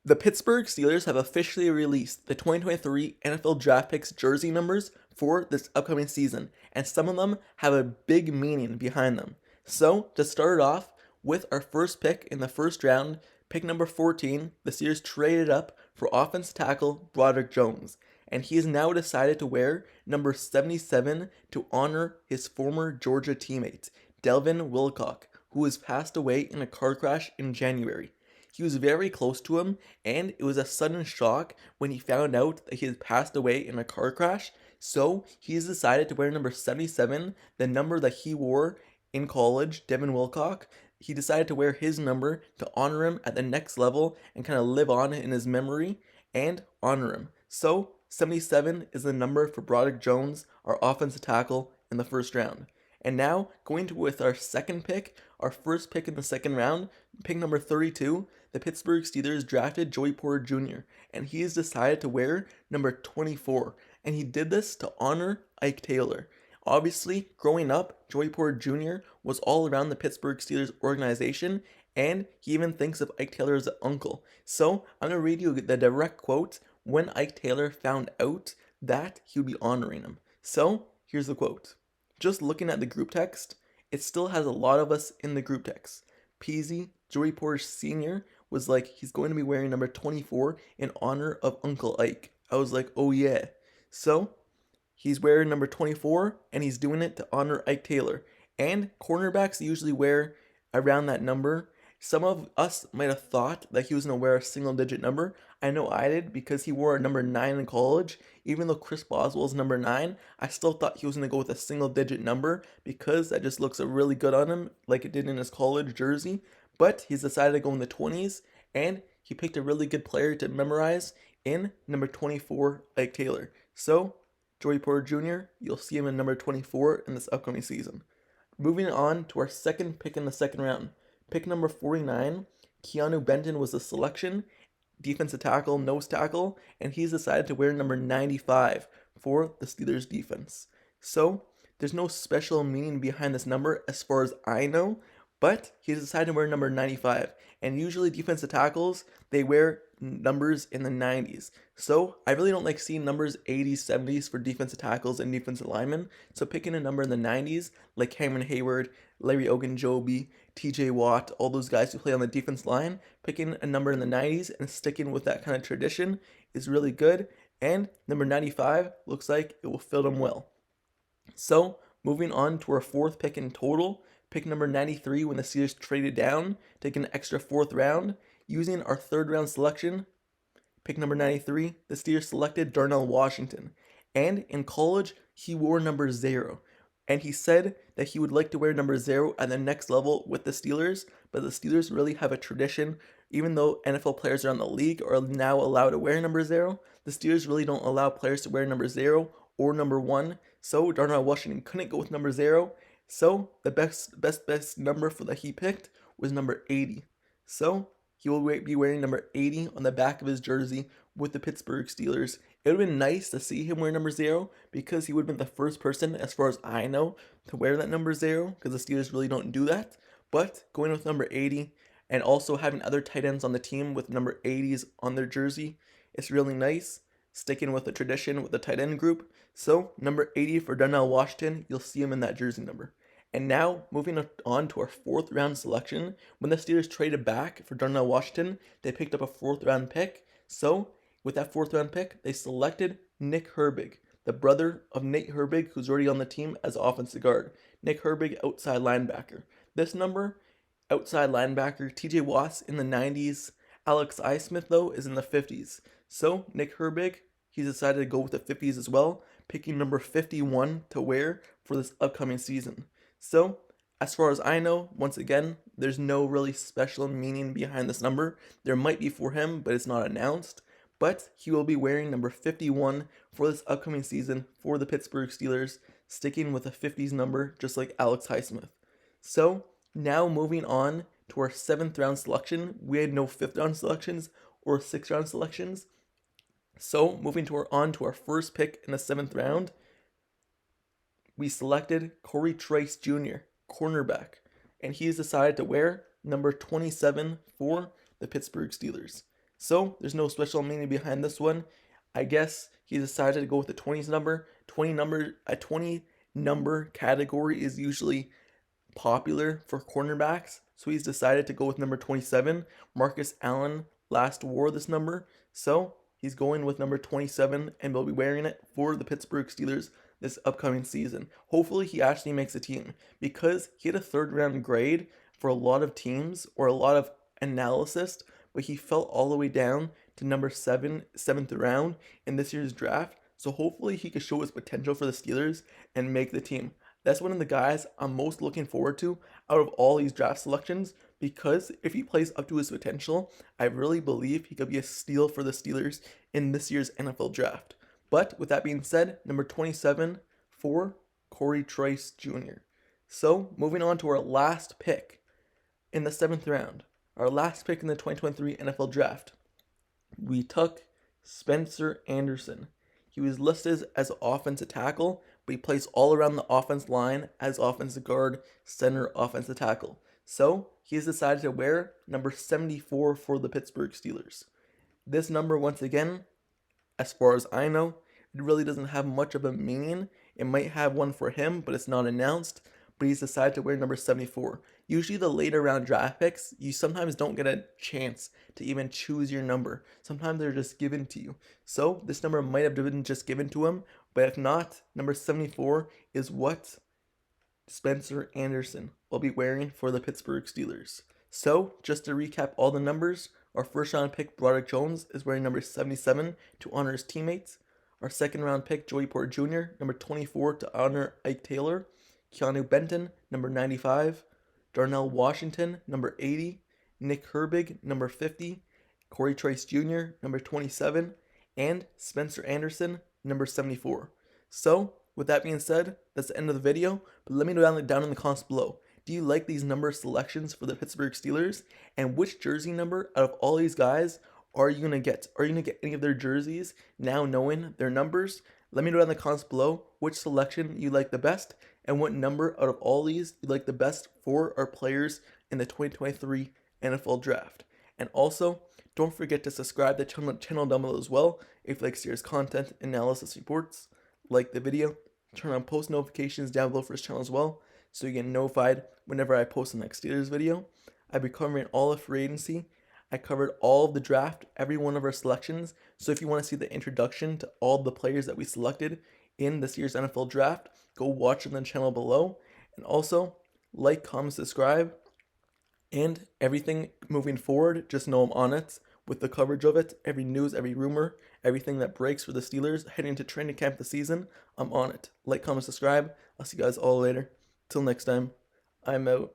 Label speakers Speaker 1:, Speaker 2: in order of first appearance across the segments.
Speaker 1: The Pittsburgh Steelers have officially released the 2023 NFL Draft Picks jersey numbers for this upcoming season, and some of them have a big meaning behind them. So, to start it off with our first pick in the first round, pick number 14, the Steelers traded up for offensive tackle Broderick Jones, and he has now decided to wear number 77 to honor his former Georgia teammate, Delvin Wilcock, who has passed away in a car crash in January. He was very close to him, and it was a sudden shock when he found out that he had passed away in a car crash. So he's decided to wear number 77, the number that he wore in college, Devin Wilcock. He decided to wear his number to honor him at the next level and kind of live on in his memory and honor him. So 77 is the number for Broderick Jones, our offensive tackle, in the first round. And now, going to with our second pick, our first pick in the second round, pick number 32, the Pittsburgh Steelers drafted Joey Porter Jr., and he has decided to wear number 24, and he did this to honor Ike Taylor. Obviously, growing up, Joey Porter Jr. was all around the Pittsburgh Steelers organization, and he even thinks of Ike Taylor as an uncle. So, I'm going to read you the direct quote when Ike Taylor found out that he would be honoring him. So, here's the quote. Just looking at the group text, it still has a lot of us in the group text. Peasy, Joey Porter Sr. was like, he's going to be wearing number 24 in honor of Uncle Ike. I was like, oh yeah. So, he's wearing number 24, and he's doing it to honor Ike Taylor. And cornerbacks usually wear around that number. Some of us might have thought that he was going to wear a single-digit number. I know I did because he wore a number 9 in college. Even though Chris Boswell's number 9, I still thought he was going to go with a single-digit number because that just looks really good on him like it did in his college jersey. But he's decided to go in the 20s, and he picked a really good player to memorize in number 24, Ike Taylor. So, Joey Porter Jr., you'll see him in number 24 in this upcoming season. Moving on to our second pick in the second round. Pick number 49, Keeanu Benton was the selection, defensive tackle, nose tackle, and he's decided to wear number 95 for the Steelers defense. So, there's no special meaning behind this number as far as I know, but he's decided to wear number 95, and usually defensive tackles, they wear numbers in the 90s. So, I really don't like seeing numbers 80s, 70s for defensive tackles and defensive linemen, so picking a number in the 90s, like Cameron Hayward, Larry Ogunjobi, TJ Watt, all those guys who play on the defense line, picking a number in the 90s and sticking with that kind of tradition is really good, and number 95 looks like it will fit them well. So, moving on to our fourth pick in total, pick number 93 when the Steelers traded down, taking an extra fourth round. Using our third round selection, pick number 93, the Steelers selected Darnell Washington. And in college, he wore number 0. And he said that he would like to wear number 0 at the next level with the Steelers, but the Steelers really have a tradition. Even though NFL players around the league are now allowed to wear number 0, the Steelers really don't allow players to wear number 0 or number 1. So Darnell Washington couldn't go with number 0. So the best number for that he picked was number 80. So he will be wearing number 80 on the back of his jersey with the Pittsburgh Steelers. It would have been nice to see him wear number 0 because he would have been the first person, as far as I know, to wear that number 0 because the Steelers really don't do that. But going with number 80 and also having other tight ends on the team with number 80s on their jersey, it's really nice. Sticking with the tradition with the tight end group. So, number 80 for Darnell Washington, you'll see him in that jersey number. And now, moving on to our fourth round selection, when the Steelers traded back for Darnell Washington, they picked up a fourth round pick. So, with that fourth round pick, they selected Nick Herbig, the brother of Nate Herbig, who's already on the team as offensive guard. Nick Herbig, outside linebacker. This number, outside linebacker, TJ Watt's in the 90s. Alex Highsmith, though, is in the 50s. So, Nick Herbig, he's decided to go with the 50s as well, picking number 51 to wear for this upcoming season. So, as far as I know, once again, there's no really special meaning behind this number. There might be for him, but it's not announced. But he will be wearing number 51 for this upcoming season for the Pittsburgh Steelers, sticking with a 50s number just like Alex Highsmith. So, now moving on to our 7th round selection. We had no 5th round selections or 6th round selections. So, moving on to our first pick in the 7th round, we selected Trice Jr., cornerback, and he's decided to wear number 27 for the Pittsburgh Steelers. So there's no special meaning behind this one. I guess he decided to go with the 20s number. 20 number category is usually popular for cornerbacks, so he's decided to go with number 27. Marcus Allen last wore this number, so he's going with number 27 and will be wearing it for the Pittsburgh Steelers this upcoming season. Hopefully he actually makes a team, because he had a third round grade for a lot of teams or a lot of analysis, but he fell all the way down to number 7, 7th round in this year's draft. So hopefully he can show his potential for the Steelers and make the team. That's one of the guys I'm most looking forward to out of all these draft selections, because if he plays up to his potential, I really believe he could be a steal for the Steelers in this year's NFL draft. But with that being said, number 27 for Trice Jr. So moving on to our last pick in the 7th round, our last pick in the 2023 NFL draft, we took Spencer Anderson. He was listed as offensive tackle, but he plays all around the offense line as offensive guard, center, offensive tackle. So he's decided to wear number 74 for the Pittsburgh Steelers. This number, once again, as far as I know, it really doesn't have much of a meaning. It might have one for him, but it's not announced. But he's decided to wear number 74. Usually the later round draft picks, you sometimes don't get a chance to even choose your number. Sometimes they're just given to you. So this number might have been just given to him, but if not, number 74 is what Spencer Anderson will be wearing for the Pittsburgh Steelers. So just to recap all the numbers, our first round pick Broderick Jones is wearing number 77 to honor his teammates. Our second round pick Joey Porter Jr., number 24 to honor Ike Taylor. Keanu Benton, number 95. Darnell Washington, number 80. Nick Herbig, number 50. Trice Jr., number 27. And Spencer Anderson, number 74. So, with that being said, that's the end of the video. But let me know down in the comments below. Do you like these number selections for the Pittsburgh Steelers? And which jersey number out of all these guys are you going to get? Are you going to get any of their jerseys now knowing their numbers? Let me know down in the comments below which selection you like the best and what number out of all these you like the best for our players in the 2023 NFL Draft. And also, don't forget to subscribe to the channel down below as well if you like serious content, analysis reports. Like the video, turn on post notifications down below for this channel as well, so you get notified whenever I post the next Steelers video. I'll be covering all of free agency. I covered all of the draft, every one of our selections. So if you want to see the introduction to all the players that we selected in this year's NFL draft, go watch on the channel below. And also, like, comment, subscribe, and everything moving forward, just know I'm on it with the coverage of it. Every news, every rumor, everything that breaks for the Steelers heading into training camp this season, I'm on it. Like, comment, subscribe. I'll see you guys all later. Till next time, I'm out.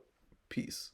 Speaker 1: Peace.